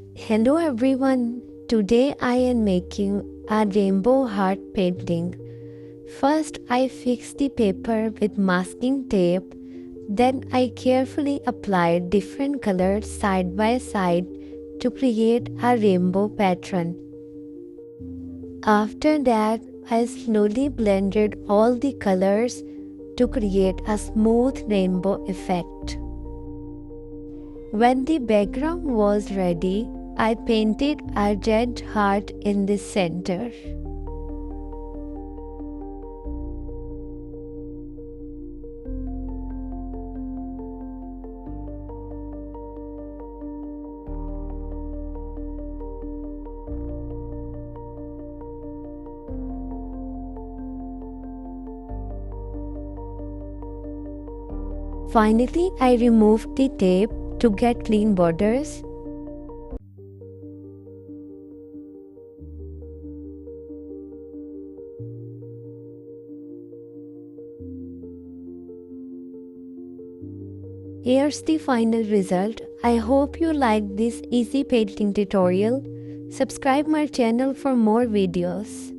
Hello everyone, today I am making a rainbow heart painting. First I fix the paper with masking tape, then I carefully apply different colors side by side to create a rainbow pattern. After that, I slowly blended all the colors to create a smooth rainbow effect. When the background was ready, I painted a red heart in the center. Finally, I removed the tape to get clean borders. Here's the final result. I hope you liked this easy painting tutorial. Subscribe my channel for more videos.